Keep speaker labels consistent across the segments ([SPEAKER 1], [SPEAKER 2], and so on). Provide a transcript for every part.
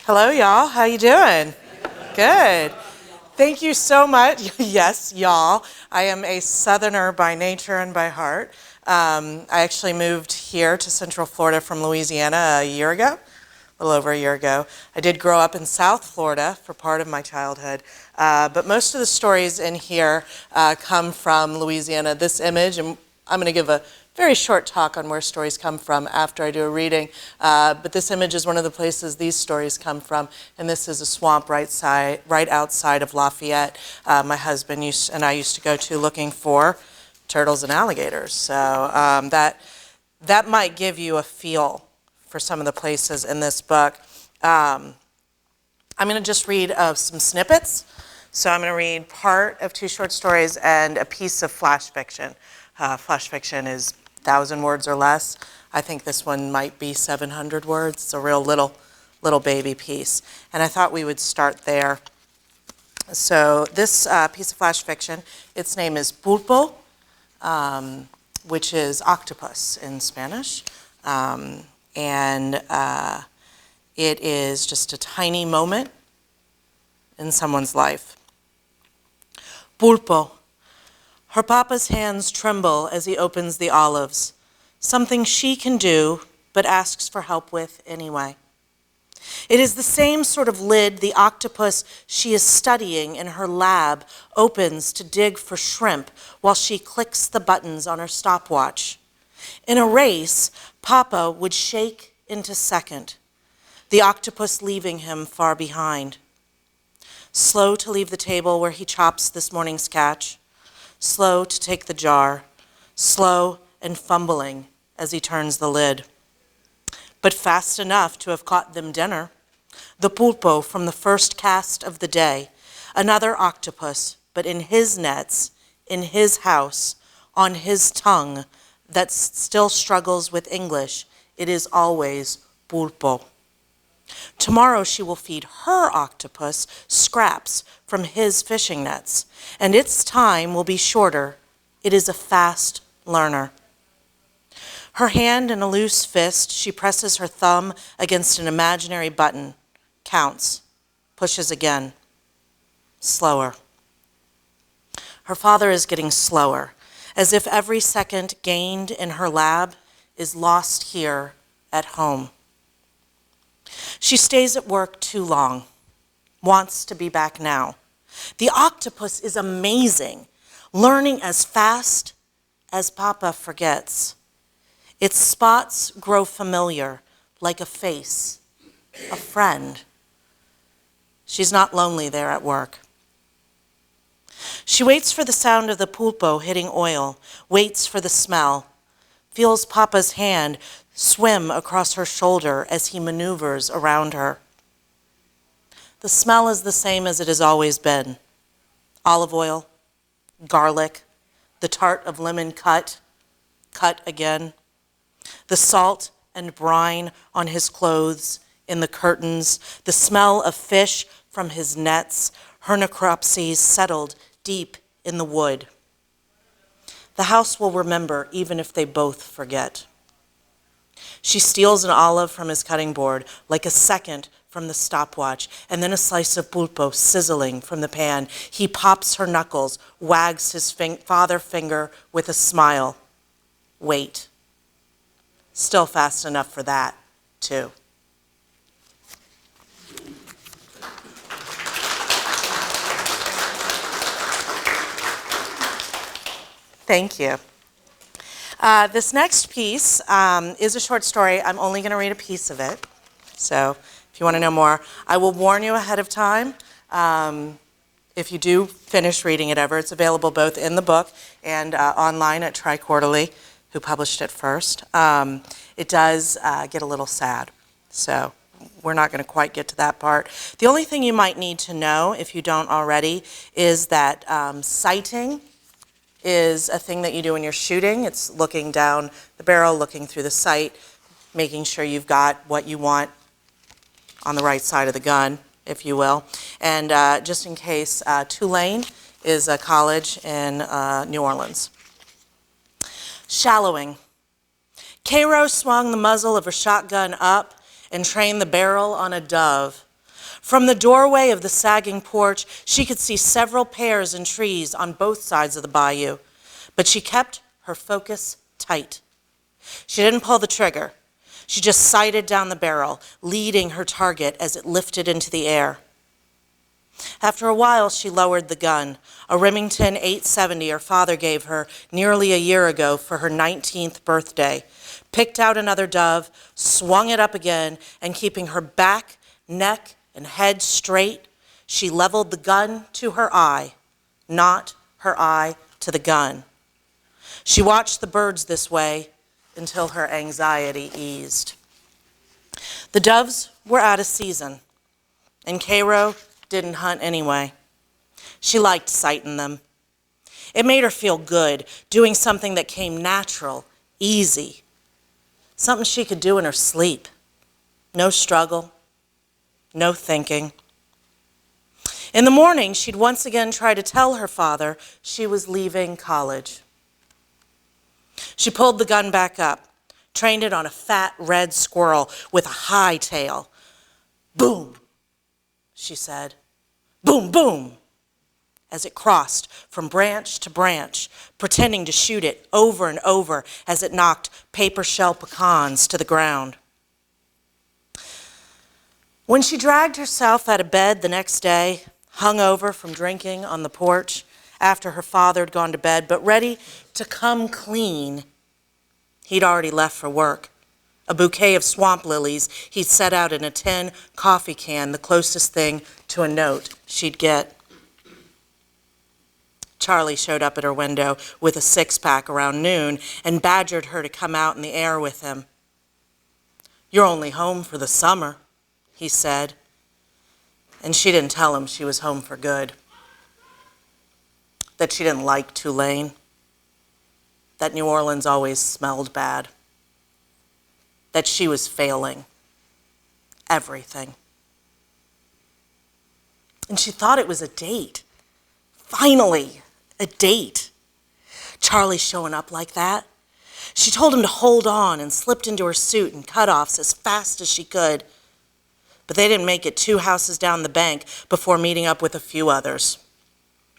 [SPEAKER 1] Hello, y'all. How you doing? Good. Thank you so much. Yes, y'all. I am a Southerner by nature and by heart. I actually moved here to Central Florida from Louisiana a year ago, a little over a year ago. I did grow up in South Florida for part of my childhood, but most of the stories in here come from Louisiana. This image, and I'm going to give a very short talk on where stories come from after I do a reading, but this image is one of the places these stories come from, and this is a swamp right outside of Lafayette. My husband and I used to go to looking for turtles and alligators, so that might give you a feel for some of the places in this book. I'm going to just read some snippets. So I'm going to read part of 2 short stories and a piece of flash fiction. Flash fiction is 1,000 words or less. I think this one might be 700 words. It's a real little baby piece. And I thought we would start there. So this piece of flash fiction, its name is Pulpo, which is octopus in Spanish. And it is just a tiny moment in someone's life. Pulpo. Her papa's hands tremble as he opens the olives, something she can do but asks for help with anyway. It is the same sort of lid the octopus she is studying in her lab opens to dig for shrimp while she clicks the buttons on her stopwatch. In a race, Papa would shake into second, the octopus leaving him far behind. Slow to leave the table where he chops this morning's catch, slow to take the jar, slow and fumbling as he turns the lid. But fast enough to have caught them dinner. The pulpo from the first cast of the day, another octopus, but in his nets, in his house, on his tongue, that still struggles with English. It is always pulpo. Tomorrow she will feed her octopus scraps from his fishing nets, and its time will be shorter. It is a fast learner. Her hand in a loose fist, she presses her thumb against an imaginary button, counts, pushes again, slower. Her father is getting slower, as if every second gained in her lab is lost here at home. She stays at work too long, wants to be back now. The octopus is amazing, learning as fast as Papa forgets. Its spots grow familiar, like a face, a friend. She's not lonely there at work. She waits for the sound of the pulpo hitting oil, waits for the smell, feels Papa's hand swim across her shoulder as he maneuvers around her. The smell is the same as it has always been. Olive oil, garlic, the tart of lemon cut again, the salt and brine on his clothes, in the curtains, the smell of fish from his nets, her necropsies settled deep in the wood. The house will remember even if they both forget. She steals an olive from his cutting board, like a second from the stopwatch, and then a slice of pulpo sizzling from the pan. He pops her knuckles, wags his father finger with a smile. Wait. Still fast enough for that, too. Thank you. This next piece is a short story. I'm only going to read a piece of it. So if you want to know more, I will warn you ahead of time. If you do finish reading it ever, it's available both in the book and online at Tri-Quarterly, who published it first. It does get a little sad. So we're not going to quite get to that part. The only thing you might need to know, if you don't already, is that sighting is a thing that you do when you're shooting. It's looking down the barrel, looking through the sight, making sure you've got what you want on the right side of the gun, if you will. And just in case, Tulane is a college in New Orleans. Shallowing. Cairo swung the muzzle of her shotgun up and trained the barrel on a dove From the doorway of the sagging porch, she could see several pears and trees on both sides of the bayou, but she kept her focus tight. She didn't pull the trigger. She just sighted down the barrel, leading her target as it lifted into the air. After a while, she lowered the gun, a Remington 870 her father gave her nearly a year ago for her 19th birthday, picked out another dove, swung it up again, and keeping her back, neck, and head straight, she leveled the gun to her eye, not her eye to the gun. She watched the birds this way until her anxiety eased. The doves were out of season, and Cairo didn't hunt anyway. She liked sighting them. It made her feel good, doing something that came natural, easy, something she could do in her sleep. No struggle, no thinking. In the morning, she'd once again try to tell her father she was leaving college. She pulled the gun back up, trained it on a fat red squirrel with a high tail. Boom, she said. Boom, boom, as it crossed from branch to branch, pretending to shoot it over and over as it knocked paper shell pecans to the ground. When she dragged herself out of bed the next day, hungover from drinking on the porch after her father had gone to bed, but ready to come clean, he'd already left for work. A bouquet of swamp lilies he'd set out in a tin coffee can, the closest thing to a note she'd get. Charlie showed up at her window with a six-pack around noon and badgered her to come out in the air with him. "You're only home for the summer," he said, and she didn't tell him she was home for good, that she didn't like Tulane, that New Orleans always smelled bad, that she was failing everything. And she thought it was a date. Finally, a date. Charlie showing up like that. She told him to hold on and slipped into her suit and cutoffs as fast as she could. But they didn't make it 2 houses down the bank before meeting up with a few others.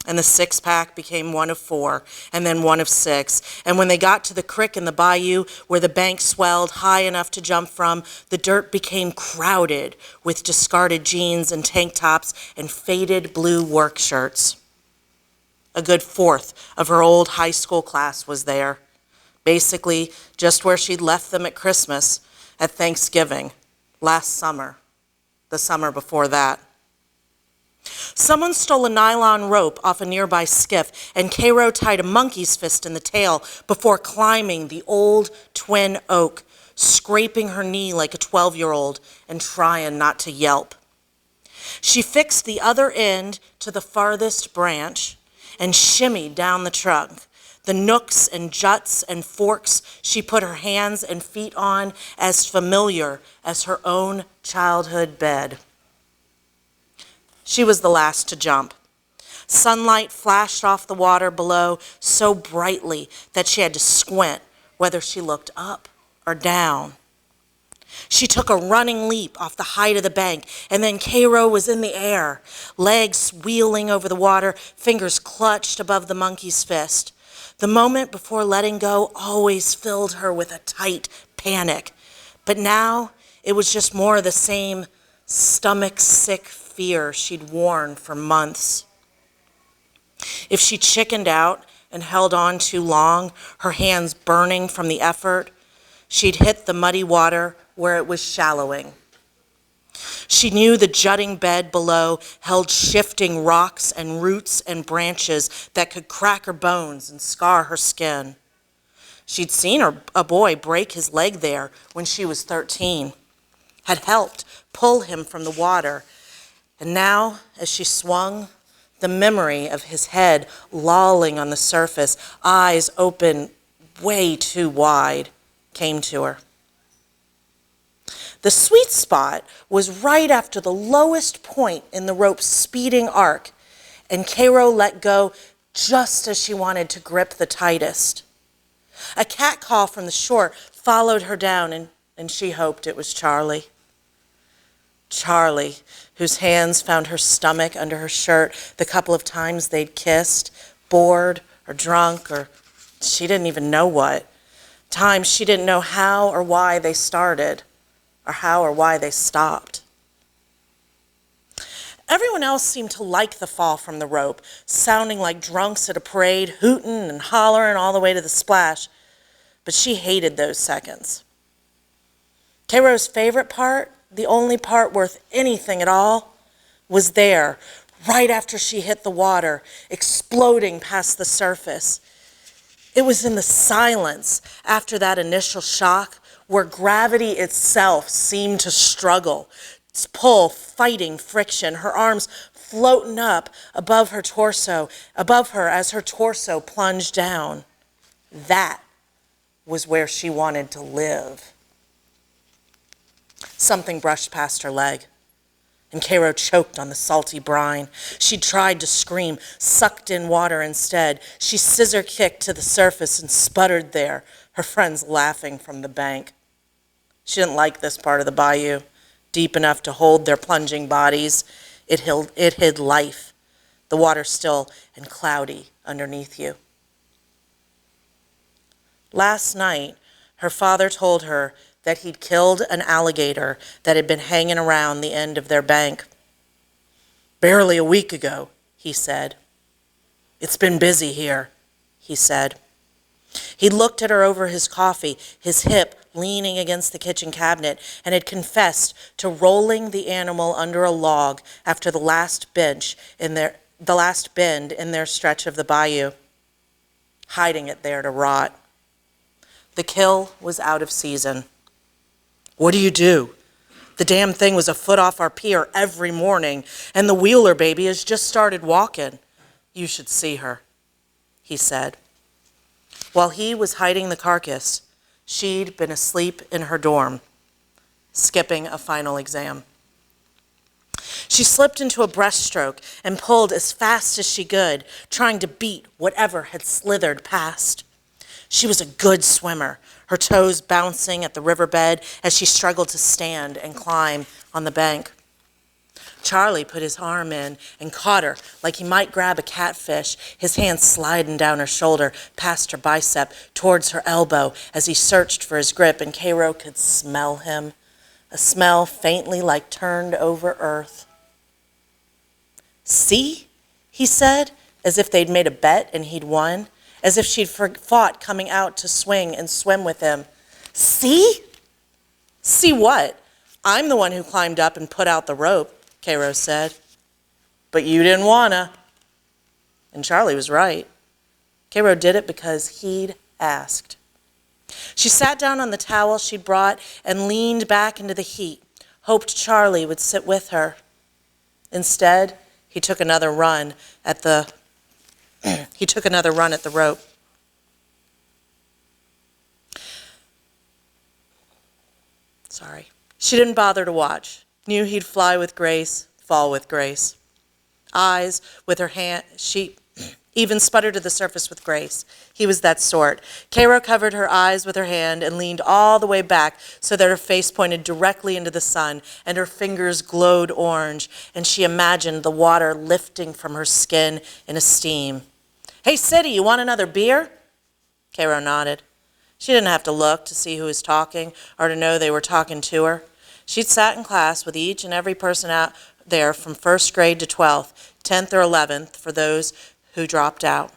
[SPEAKER 1] And the six-pack became one of 4, and then one of 6. And when they got to the creek in the bayou where the bank swelled high enough to jump from, the dirt became crowded with discarded jeans and tank tops and faded blue work shirts. A good 1/4 of her old high school class was there, basically just where she'd left them at Christmas, at Thanksgiving, last summer, the summer before that. Someone stole a nylon rope off a nearby skiff, and Cairo tied a monkey's fist in the tail before climbing the old twin oak, scraping her knee like a 12-year-old and trying not to yelp. She fixed the other end to the farthest branch and shimmied down the trunk, the nooks and juts and forks she put her hands and feet on as familiar as her own childhood bed. She was the last to jump. Sunlight flashed off the water below so brightly that she had to squint whether she looked up or down. She took a running leap off the height of the bank, and then Cairo was in the air, legs wheeling over the water, fingers clutched above the monkey's fist. The moment before letting go always filled her with a tight panic, but now it was just more of the same stomach-sick fear she'd worn for months. If she chickened out and held on too long, her hands burning from the effort, she'd hit the muddy water where it was shallowing. She knew the jutting bed below held shifting rocks and roots and branches that could crack her bones and scar her skin. She'd seen a boy break his leg there when she was 13, had helped pull him from the water. And now, as she swung, the memory of his head lolling on the surface, eyes open way too wide, came to her. The sweet spot was right after the lowest point in the rope's speeding arc, and Cairo let go just as she wanted to grip the tightest. A cat call from the shore followed her down, and she hoped it was Charlie. Charlie, whose hands found her stomach under her shirt the couple of times they'd kissed, bored or drunk or she didn't even know what. Times she didn't know how or why they started or how or why they stopped. Everyone else seemed to like the fall from the rope, sounding like drunks at a parade, hooting and hollering all the way to the splash. But she hated those seconds. Cairo's favorite part, the only part worth anything at all, was there, right after she hit the water, exploding past the surface. It was in the silence after that initial shock where gravity itself seemed to struggle, its pull fighting friction, her arms floating up above her as her torso plunged down. That was where she wanted to live. Something brushed past her leg, and Cairo choked on the salty brine. She tried to scream, sucked in water instead. She scissor-kicked to the surface and sputtered there, her friends laughing from the bank. She didn't like this part of the bayou, deep enough to hold their plunging bodies. It hid life, the water still and cloudy underneath you. Last night, her father told her that he'd killed an alligator that had been hanging around the end of their bank. Barely a week ago, he said. It's been busy here, he said. He looked at her over his coffee, his hip leaning against the kitchen cabinet, and had confessed to rolling the animal under a log after the last bend in their stretch of the bayou, hiding it there to rot. The kill was out of season. What do? The damn thing was a foot off our pier every morning, and the Wheeler baby has just started walking. You should see her, he said. While he was hiding the carcass, she'd been asleep in her dorm, skipping a final exam. She slipped into a breaststroke and pulled as fast as she could, trying to beat whatever had slithered past. She was a good swimmer, her toes bouncing at the riverbed as she struggled to stand and climb on the bank. Charlie put his arm in and caught her like he might grab a catfish, his hand sliding down her shoulder, past her bicep, towards her elbow as he searched for his grip, and Cairo could smell him, a smell faintly like turned over earth. See, he said, as if they'd made a bet and he'd won, as if she'd fought coming out to swing and swim with him. See? See what? I'm the one who climbed up and put out the rope, Cairo said. But you didn't wanna. And Charlie was right. Cairo did it because he'd asked. She sat down on the towel she'd brought and leaned back into the heat, hoped Charlie would sit with her. Instead, he took another run at the rope. Sorry. She didn't bother to watch. Knew he'd fly with grace, fall with grace. Eyes with her hand, she even sputtered to the surface with grace. He was that sort. Cairo covered her eyes with her hand and leaned all the way back so that her face pointed directly into the sun and her fingers glowed orange, and she imagined the water lifting from her skin in a steam. Hey, City, you want another beer? Cairo nodded. She didn't have to look to see who was talking or to know they were talking to her. She'd sat in class with each and every person out there from first grade to 12th, 10th or 11th for those who dropped out.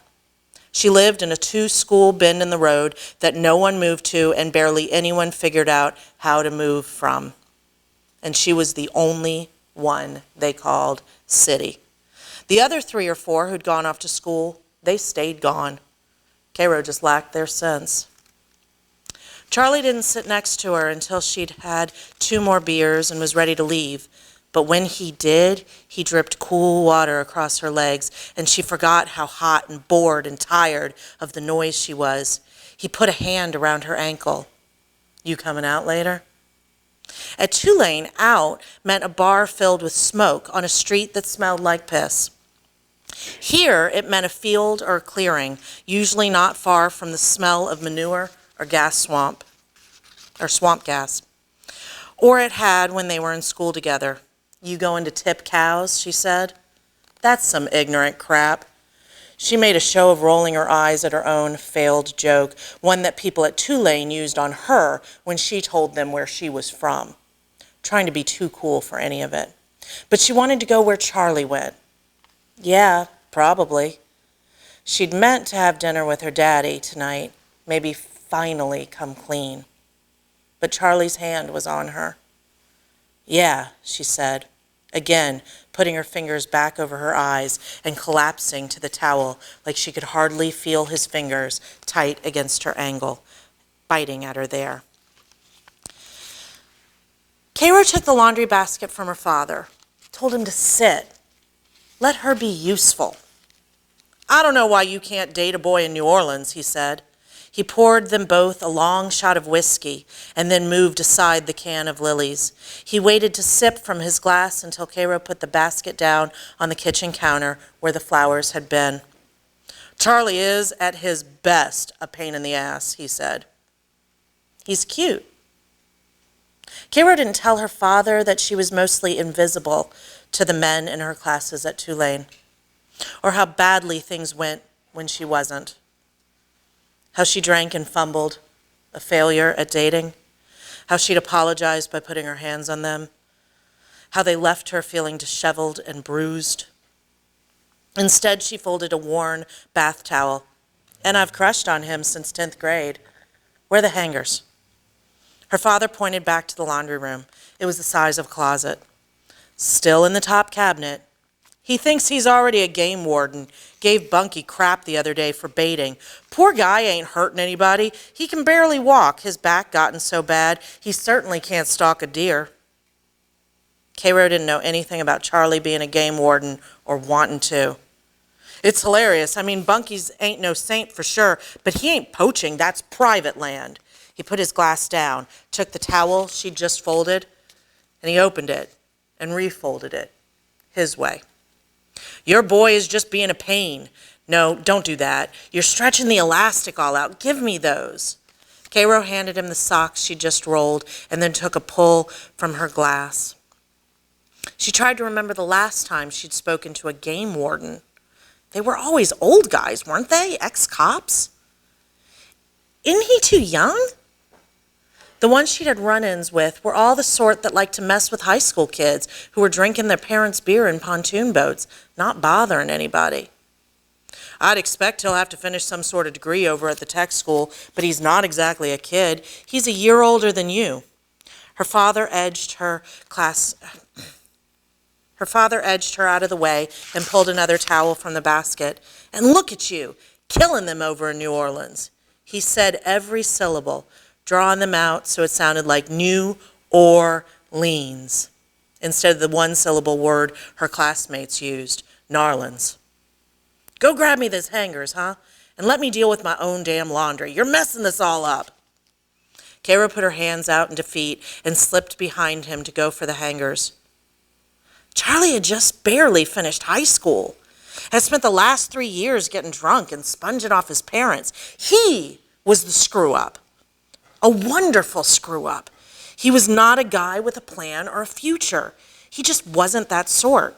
[SPEAKER 1] She lived in a two-school bend in the road that no one moved to and barely anyone figured out how to move from. And she was the only one they called City. The other 3 or 4 who'd gone off to school, they stayed gone. Cairo just lacked their sense. Charlie didn't sit next to her until she'd had 2 more beers and was ready to leave. But when he did, he dripped cool water across her legs, and she forgot how hot and bored and tired of the noise she was. He put a hand around her ankle. You coming out later? At Tulane, out meant a bar filled with smoke on a street that smelled like piss. Here, it meant a field or a clearing, usually not far from the smell of manure or swamp gas. Or it had when they were in school together. "You going to tip cows?" she said. "That's some ignorant crap." She made a show of rolling her eyes at her own failed joke, one that people at Tulane used on her when she told them where she was from, trying to be too cool for any of it. But she wanted to go where Charlie went. Yeah, probably. She'd meant to have dinner with her daddy tonight, maybe finally come clean. But Charlie's hand was on her. "Yeah," she said, again putting her fingers back over her eyes and collapsing to the towel like she could hardly feel his fingers tight against her ankle, biting at her there. Cairo took the laundry basket from her father, told him to sit, let her be useful. "I don't know why you can't date a boy in New Orleans," he said. He poured them both a long shot of whiskey and then moved aside the can of lilies. He waited to sip from his glass until Cairo put the basket down on the kitchen counter where the flowers had been. "Charlie is, at his best, a pain in the ass," he said. "He's cute." Cairo didn't tell her father that she was mostly invisible to the men in her classes at Tulane, or how badly things went when she wasn't. How she drank and fumbled, a failure at dating. How she'd apologized by putting her hands on them. How they left her feeling disheveled and bruised. Instead, she folded a worn bath towel. "And I've crushed on him since 10th grade. Where are the hangers?" Her father pointed back to the laundry room. It was the size of a closet. "Still in the top cabinet. He thinks he's already a game warden. Gave Bunky crap the other day for baiting. Poor guy ain't hurting anybody. He can barely walk. His back gotten so bad, he certainly can't stalk a deer." Cairo didn't know anything about Charlie being a game warden or wanting to. "It's hilarious. I mean, Bunky's ain't no saint for sure, but he ain't poaching. That's private land." He put his glass down, took the towel she'd just folded, and he opened it and refolded it his way. "Your boy is just being a pain. No, don't do that. You're stretching the elastic all out. Give me those." Cairo handed him the socks she just rolled and then took a pull from her glass. She tried to remember the last time she'd spoken to a game warden. They were always old guys, weren't they? Ex-cops? Isn't he too young? The ones she'd had run-ins with were all the sort that liked to mess with high school kids who were drinking their parents' beer in pontoon boats, not bothering anybody. "I'd expect he'll have to finish some sort of degree over at the tech school, but he's not exactly a kid. He's a year older than you." Her father edged her out of the way and pulled another towel from the basket. "And look at you, killing them over in New Orleans." He said every syllable, drawing them out so it sounded like New Orleans, instead of the one-syllable word her classmates used, Narlands. "Go grab me those hangers, huh? And let me deal with my own damn laundry. You're messing this all up." Cairo put her hands out in defeat and slipped behind him to go for the hangers. Charlie had just barely finished high school, had spent the last 3 years getting drunk and sponging off his parents. He was the screw-up. A wonderful screw-up. He was not a guy with a plan or a future. He just wasn't that sort.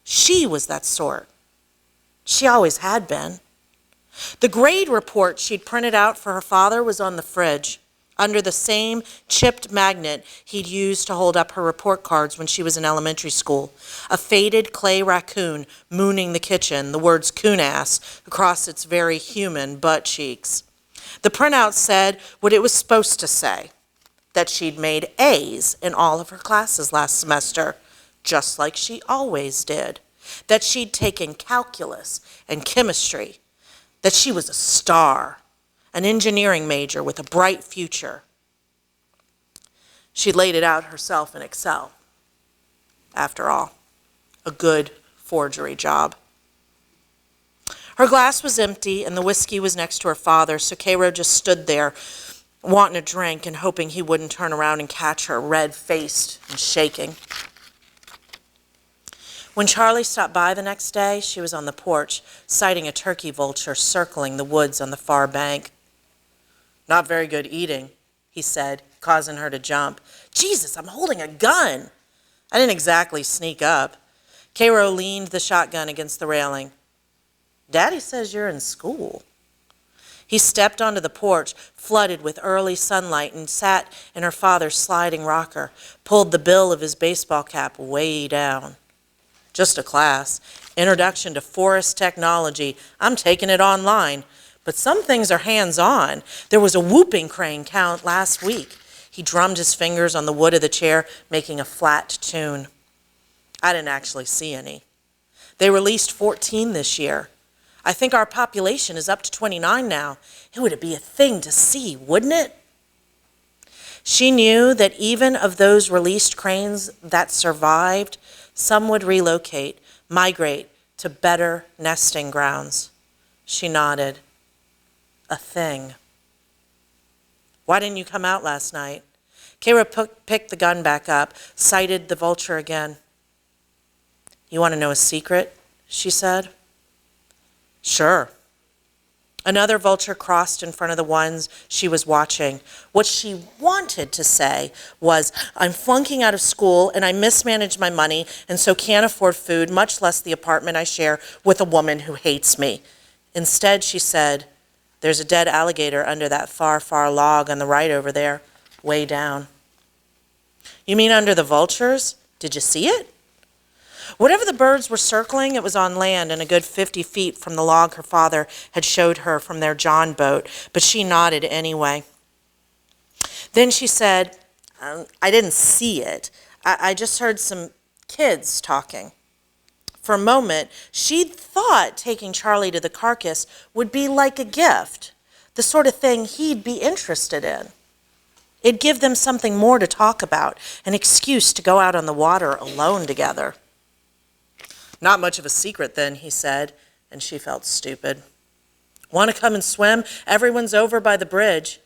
[SPEAKER 1] She was that sort. She always had been. The grade report she'd printed out for her father was on the fridge, under the same chipped magnet he'd used to hold up her report cards when she was in elementary school. A faded clay raccoon mooning the kitchen, the words "coon-ass" across its very human butt cheeks. The printout said what it was supposed to say, that she'd made A's in all of her classes last semester, just like she always did, that she'd taken calculus and chemistry, that she was a star, an engineering major with a bright future. She laid it out herself in Excel. After all, a good forgery job. Her glass was empty and the whiskey was next to her father, so Cairo just stood there, wanting a drink and hoping he wouldn't turn around and catch her, red-faced and shaking. When Charlie stopped by the next day, she was on the porch, sighting a turkey vulture circling the woods on the far bank. "Not very good eating," he said, causing her to jump. Jesus, I'm holding a gun. I didn't exactly sneak up. Cairo leaned the shotgun against the railing. Daddy says you're in school. He stepped onto the porch, flooded with early sunlight, and sat in her father's sliding rocker, pulled the bill of his baseball cap way down. Just a class. Introduction to Forest Technology. I'm taking it online. But some things are hands-on. There was a whooping crane count last week. He drummed his fingers on the wood of the chair, making a flat tune. I didn't actually see any. They released 14 this year. I think our population is up to 29 now. It would be a thing to see, wouldn't it? She knew that even of those released cranes that survived, some would relocate, migrate to better nesting grounds. She nodded. A thing. Why didn't you come out last night? Kara picked the gun back up, sighted the vulture again. You want to know a secret? She said. Sure. Another vulture crossed in front of the ones she was watching. What she wanted to say was, I'm flunking out of school and I mismanaged my money and so can't afford food, much less the apartment I share with a woman who hates me. Instead, she said, there's a dead alligator under that far, far log on the right over there, way down. You mean under the vultures? Did you see it? Whatever the birds were circling, it was on land and a good 50 feet from the log her father had showed her from their John boat, but she nodded anyway. Then she said, I didn't see it. I just heard some kids talking. For a moment, she'd thought taking Charlie to the carcass would be like a gift, the sort of thing he'd be interested in. It'd give them something more to talk about, an excuse to go out on the water alone together. Not much of a secret then, he said, and she felt stupid. Want to come and swim? Everyone's over by the bridge.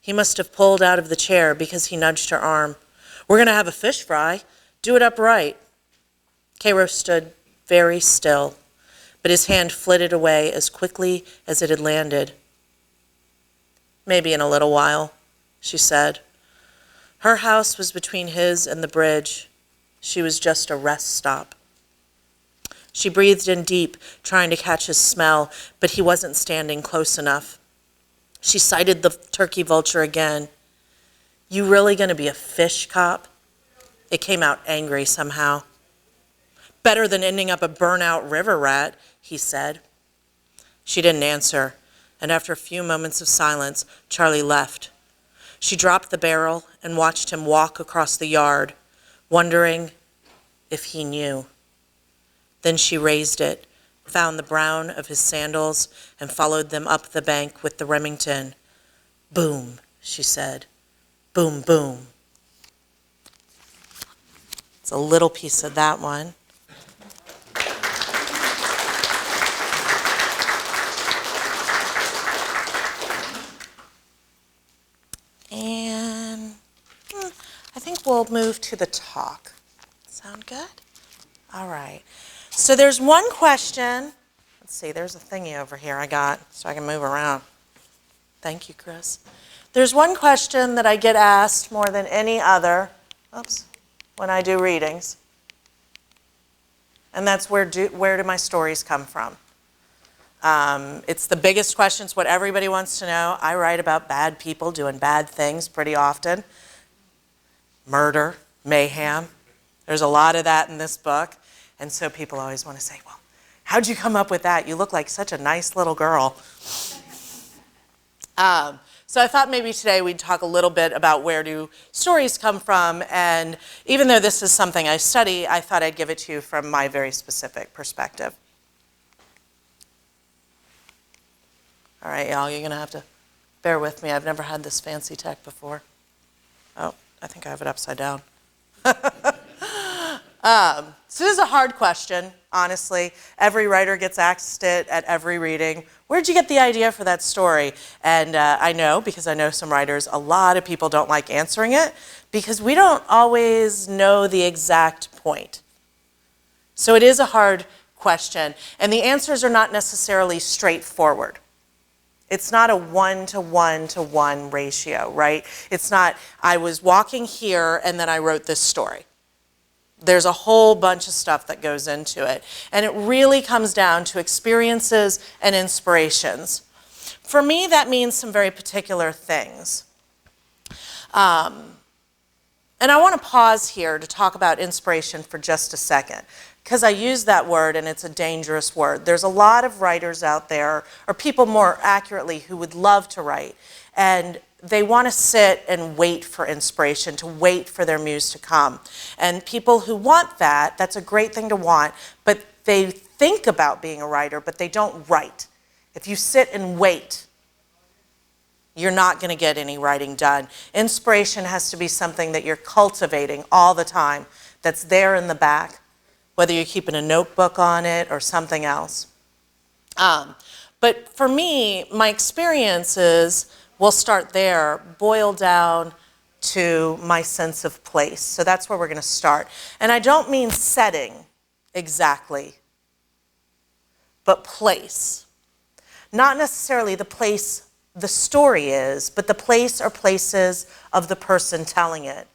[SPEAKER 1] He must have pulled out of the chair because he nudged her arm. We're going to have a fish fry. Do it upright. Cairo stood very still, but his hand flitted away as quickly as it had landed. Maybe in a little while, she said. Her house was between his and the bridge. She was just a rest stop. She breathed in deep, trying to catch his smell, but he wasn't standing close enough. She sighted the turkey vulture again. You really going to be a fish cop? It came out angry somehow. Better than ending up a burnout river rat, he said. She didn't answer, and after a few moments of silence, Charlie left. She dropped the barrel and watched him walk across the yard, wondering if he knew. Then she raised it, found the brown of his sandals, and followed them up the bank with the Remington. Boom, she said. Boom, boom. It's a little piece of that one. And I think we'll move to the talk. Sound good? All right. So there's one question. Let's see, there's a thingy over here I got so I can move around. Thank you, Chris. There's one question that I get asked more than any other, when I do readings. And that's where do my stories come from? It's the biggest question. It's what everybody wants to know. I write about bad people doing bad things pretty often. Murder, mayhem. There's a lot of that in this book. And so people always want to say, well, how'd you come up with that? You look like such a nice little girl. So I thought maybe today we'd talk a little bit about where do stories come from. And even though this is something I study, I thought I'd give it to you from my very specific perspective. All right, y'all, you're going to have to bear with me. I've never had this fancy tech before. Oh, I think I have it upside down. So this is a hard question, honestly. Every writer gets asked it at every reading. Where'd you get the idea for that story? And I know, because I know some writers, a lot of people don't like answering it because we don't always know the exact point. So it is a hard question, and the answers are not necessarily straightforward. It's not a 1-to-1-to-1 ratio, right? It's not, I was walking here and then I wrote this story. There's a whole bunch of stuff that goes into it. And it really comes down to experiences and inspirations. For me, that means some very particular things. And I want to pause here to talk about inspiration for just a second, because I use that word and it's a dangerous word. There's a lot of writers out there, or people more accurately, who would love to write, and they want to sit and wait for inspiration, to wait for their muse to come. And people who want that, that's a great thing to want, but they think about being a writer, but they don't write. If you sit and wait, you're not going to get any writing done. Inspiration has to be something that you're cultivating all the time, that's there in the back, whether you're keeping a notebook on it or something else. But for me, my experiences, we'll start there, boil down to my sense of place. So that's where we're going to start. And I don't mean setting exactly, but place. Not necessarily the place the story is, but the place or places of the person telling it.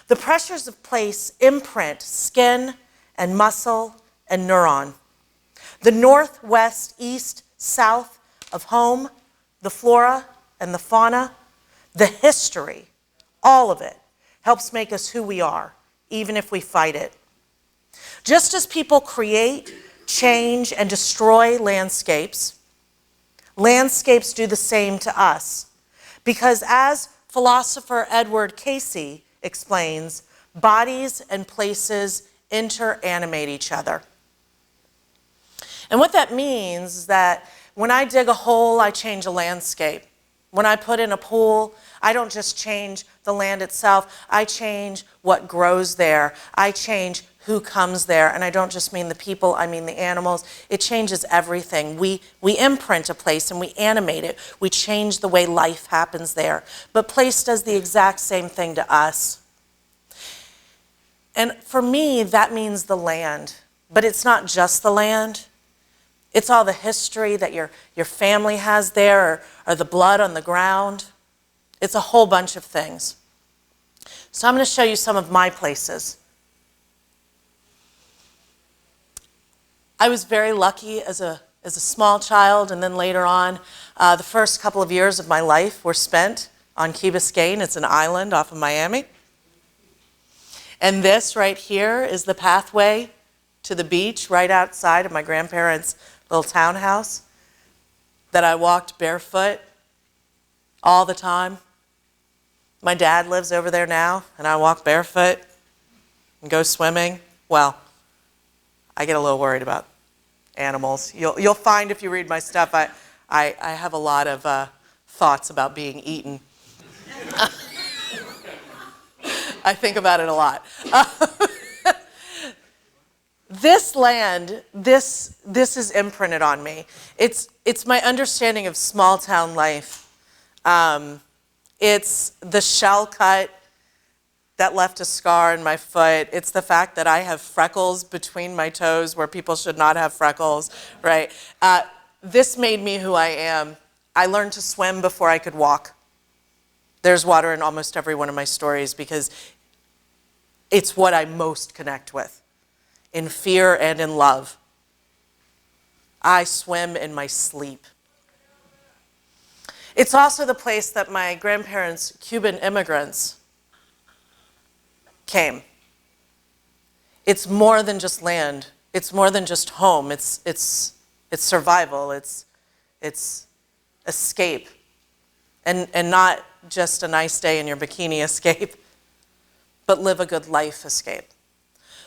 [SPEAKER 1] The pressures of place imprint skin and muscle and neuron. The north, west, east, south of home, the flora and the fauna, the history, all of it helps make us who we are, even if we fight it. Just as people create, change, and destroy landscapes, landscapes do the same to us. Because as philosopher Edward Casey explains, bodies and places interanimate each other. And what that means is that when I dig a hole, I change a landscape. When I put in a pool, I don't just change the land itself, I change what grows there. I change who comes there, and I don't just mean the people, I mean the animals. It changes everything. We imprint a place and we animate it. We change the way life happens there. But place does the exact same thing to us. And for me, that means the land. But it's not just the land. It's all the history that your family has there, or the blood on the ground. It's a whole bunch of things. So I'm going to show you some of my places. I was very lucky as a small child, and then later on, the first couple of years of my life were spent on Key Biscayne. It's an island off of Miami. And this right here is the pathway to the beach right outside of my grandparents' little townhouse that I walked barefoot all the time. My dad lives over there now, and I walk barefoot and go swimming. Well, I get a little worried about animals. You'll find if you read my stuff, I have a lot of thoughts about being eaten. I think about it a lot. This land, this is imprinted on me. It's my understanding of small town life. It's the shell cut that left a scar in my foot. It's the fact that I have freckles between my toes where people should not have freckles, right? This made me who I am. I learned to swim before I could walk. There's water in almost every one of my stories because it's what I most connect with, in fear and in love. I swim in my sleep. It's also the place that my grandparents, Cuban immigrants, came. It's more than just land. It's more than just home. It's survival. It's escape. And not just a nice day in your bikini escape, but live a good life escape.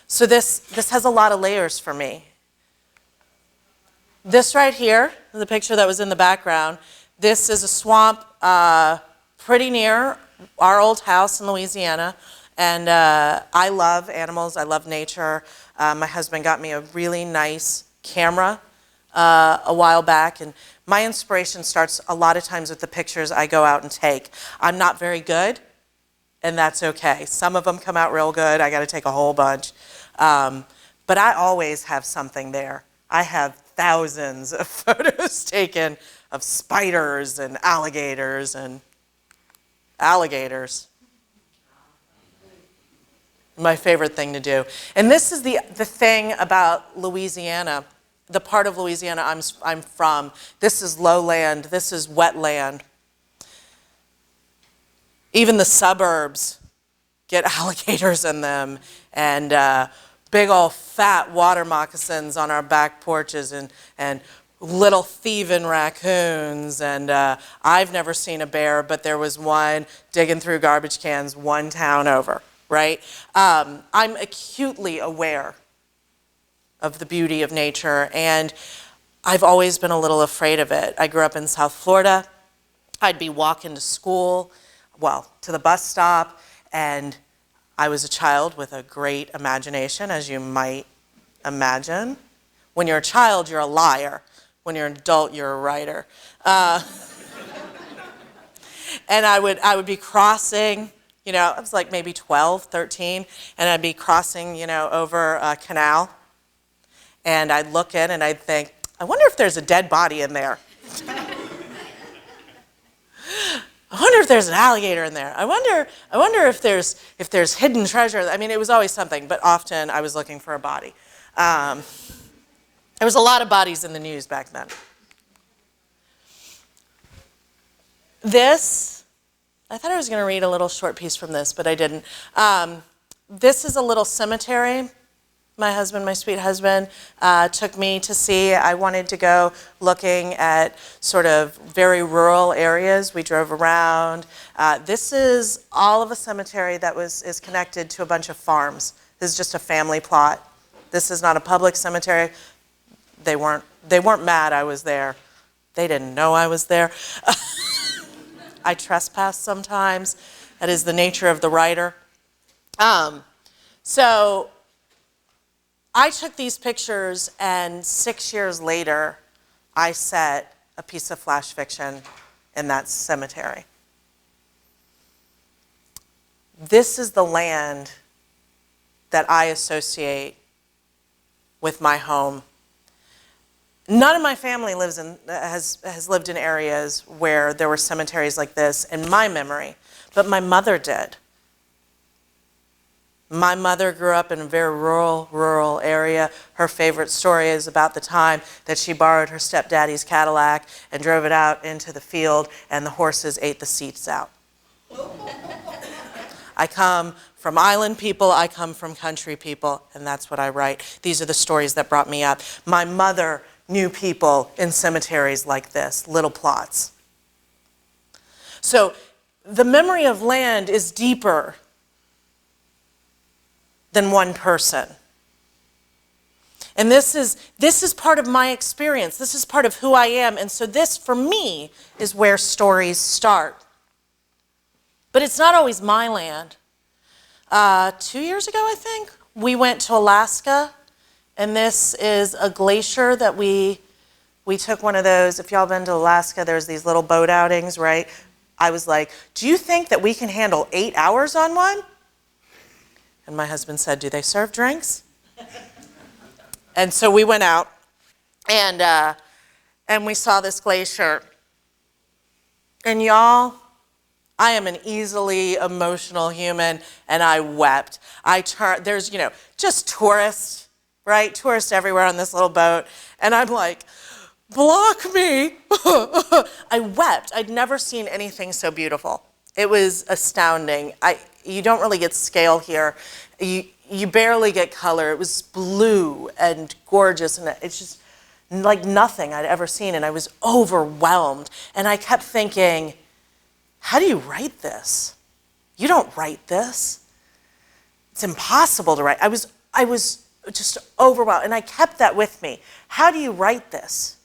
[SPEAKER 1] So this has a lot of layers for me. This right here, the picture that was in the background, this is a swamp pretty near our old house in Louisiana. And I love animals, I love nature. My husband got me a really nice camera a while back, and my inspiration starts a lot of times with the pictures I go out and take. I'm not very good, and that's okay. Some of them come out real good, I gotta take a whole bunch. But I always have something there. I have thousands of photos taken of spiders and alligators. My favorite thing to do. And this is the thing about Louisiana, the part of Louisiana I'm from. This is lowland, this is wetland. Even the suburbs get alligators in them, and big old fat water moccasins on our back porches, and little thieving raccoons, and I've never seen a bear, but there was one digging through garbage cans one town over, right? I'm acutely aware of the beauty of nature, and I've always been a little afraid of it. I grew up in South Florida. I'd be walking to school, well, to the bus stop, and I was a child with a great imagination, as you might imagine. When you're a child, you're a liar. When you're an adult, you're a writer. And I would be crossing, I was like maybe 12, 13, and I'd be crossing, over a canal. And I'd look in and I'd think, I wonder if there's a dead body in there. I wonder if there's an alligator in there. I wonder if there's hidden treasure. I mean, it was always something, but often I was looking for a body. There was a lot of bodies in the news back then. I thought I was going to read a little short piece from this, but I didn't. This is a little cemetery. My sweet husband, took me to see. I wanted to go looking at sort of very rural areas. We drove around. This is all of a cemetery that is connected to a bunch of farms. This is just a family plot. This is not a public cemetery. They weren't mad I was there. They didn't know I was there. I trespass sometimes. That is the nature of the writer. So I took these pictures, and 6 years later, I set a piece of flash fiction in that cemetery. This is the land that I associate with my home. None of my family has lived in areas where there were cemeteries like this in my memory, but my mother did. My mother grew up in a very rural area. Her favorite story is about the time that she borrowed her stepdaddy's Cadillac and drove it out into the field, and the horses ate the seats out. I come from island people, I come from country people, and that's what I write. These are the stories that brought me up. My mother knew people in cemeteries like this, little plots. So the memory of land is deeper than one person. And this is part of my experience. This is part of who I am. And so this, for me, is where stories start. But it's not always my land. 2 years ago, I think, we went to Alaska. And this is a glacier that we took one of those. If y'all been to Alaska, there's these little boat outings, right? I was like, do you think that we can handle 8 hours on one? And my husband said, do they serve drinks? And so we went out, and we saw this glacier. And y'all, I am an easily emotional human, and I wept. There's, just tourists, right? Tourists everywhere on this little boat. And I'm like, block me. I wept. I'd never seen anything so beautiful. It was astounding. You don't really get scale here. You barely get color. It was blue and gorgeous, and it's just like nothing I'd ever seen, and I was overwhelmed. And I kept thinking, how do you write this? You don't write this. It's impossible to write. I was just overwhelmed, and I kept that with me. How do you write this?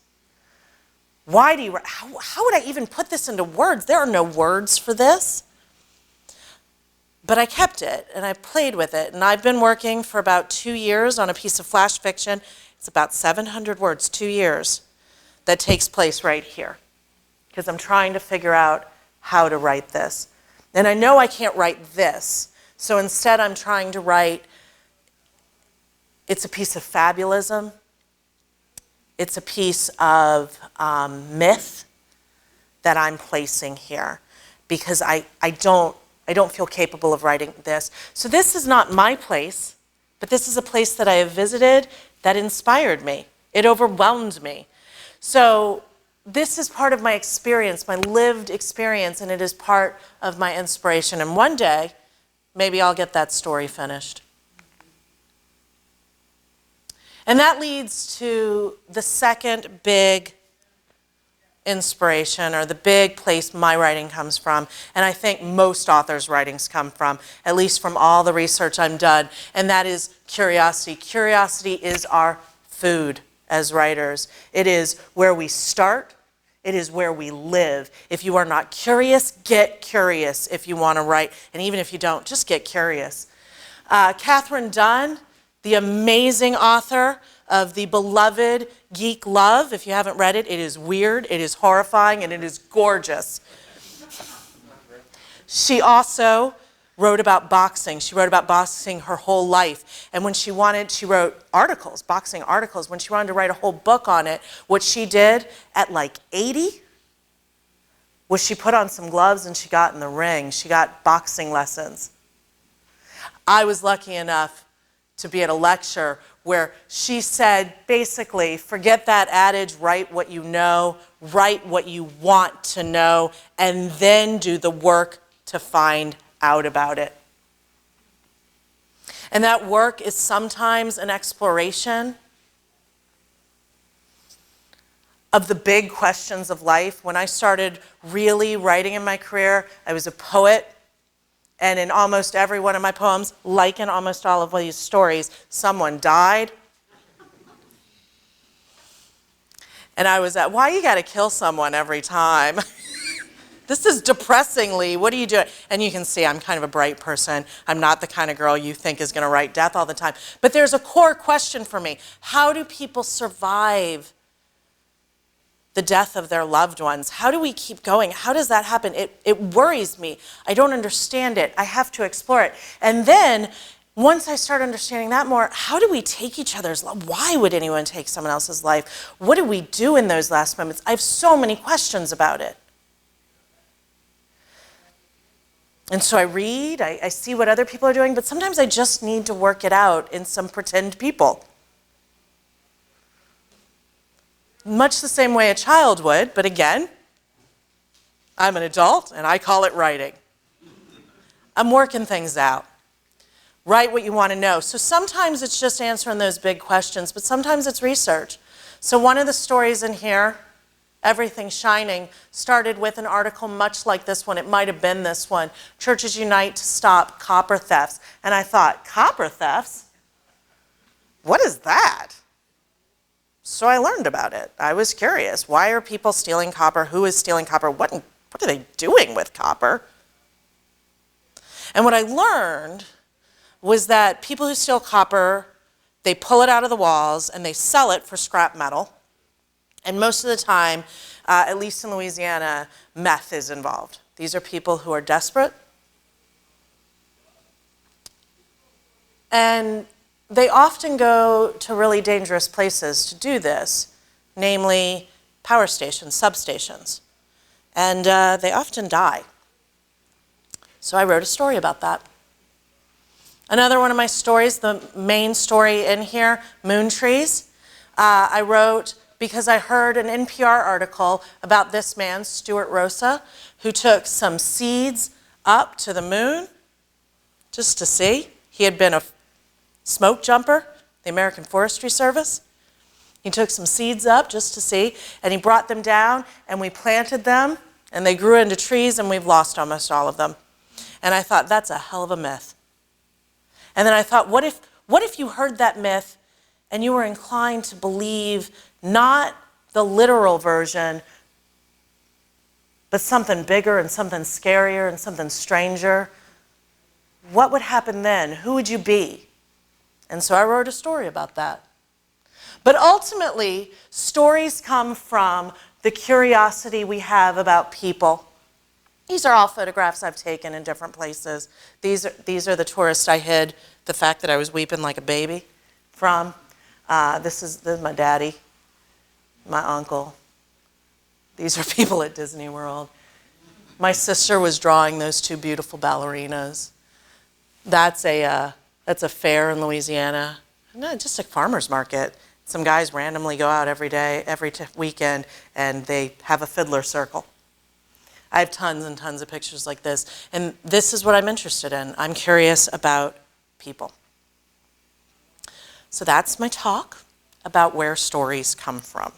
[SPEAKER 1] Why do you write? How would I even put this into words? There are no words for this. But I kept it, and I played with it, and I've been working for about 2 years on a piece of flash fiction. It's about 700 words, 2 years, that takes place right here, because I'm trying to figure out how to write this. And I know I can't write this, so instead I'm trying to write, it's a piece of fabulism, it's a piece of myth, that I'm placing here because I don't feel capable of writing this. So this is not my place, but this is a place that I have visited that inspired me. It overwhelmed me. So this is part of my experience, my lived experience, and it is part of my inspiration. And one day, maybe I'll get that story finished. And that leads to the second big inspiration, or the big place my writing comes from, and I think most authors' writings come from, at least from all the research I've done, and that is curiosity. Curiosity is our food as writers. It is where we start. It is where we live. If you are not curious, get curious if you want to write, and even if you don't, just get curious. Catherine Dunn, the amazing author of the beloved Geek Love. If you haven't read it, it is weird, it is horrifying, and it is gorgeous. She also wrote about boxing. She wrote about boxing her whole life. And when she wrote articles, boxing articles. When she wanted to write a whole book on it, what she did at like 80 was she put on some gloves and she got in the ring. She got boxing lessons. I was lucky enough to be at a lecture where she said, basically, forget that adage, write what you know, write what you want to know, and then do the work to find out about it. And that work is sometimes an exploration of the big questions of life. When I started really writing in my career, I was a poet. And in almost every one of my poems, like in almost all of these stories, someone died. And I was at, why you gotta kill someone every time? This is depressingly, what are you doing? And you can see I'm kind of a bright person. I'm not the kind of girl you think is gonna write death all the time. But there's a core question for me. How do people survive the death of their loved ones? How do we keep going? How does that happen? It worries me. I don't understand it. I have to explore it. And then, once I start understanding that more, how do we take each other's life? Why would anyone take someone else's life? What do we do in those last moments? I have so many questions about it. And so I read, I see what other people are doing, but sometimes I just need to work it out in some pretend people. Much the same way a child would, but again, I'm an adult and I call it writing. I'm working things out. Write what you want to know. So sometimes it's just answering those big questions, but sometimes it's research. So one of the stories in here, Everything Shining, started with an article much like this one. It might have been this one. Churches Unite to Stop Copper Thefts. And I thought, copper thefts? What is that? So I learned about it. I was curious. Why are people stealing copper? Who is stealing copper? What are they doing with copper? And what I learned was that people who steal copper, they pull it out of the walls and they sell it for scrap metal. And most of the time, at least in Louisiana, meth is involved. These are people who are desperate. And they often go to really dangerous places to do this, namely power stations, substations. And they often die. So I wrote a story about that. Another one of my stories, the main story in here, Moon Trees, I wrote because I heard an NPR article about this man, Stuart Rosa, who took some seeds up to the moon just to see. He had been a smoke jumper, the American Forestry Service. He took some seeds up just to see, and he brought them down, and we planted them, and they grew into trees, and we've lost almost all of them. And I thought, that's a hell of a myth. And then I thought, what if you heard that myth, and you were inclined to believe not the literal version, but something bigger and something scarier and something stranger? What would happen then? Who would you be? And so I wrote a story about that. But ultimately, stories come from the curiosity we have about people. These are all photographs I've taken in different places. These are the tourists I hid the fact that I was weeping like a baby from. This is my daddy, my uncle. These are people at Disney World. My sister was drawing those two beautiful ballerinas. That's a fair in Louisiana. No, just a farmer's market. Some guys randomly go out every day, every weekend, and they have a fiddler circle. I have tons and tons of pictures like this, and this is what I'm interested in. I'm curious about people. So that's my talk about where stories come from.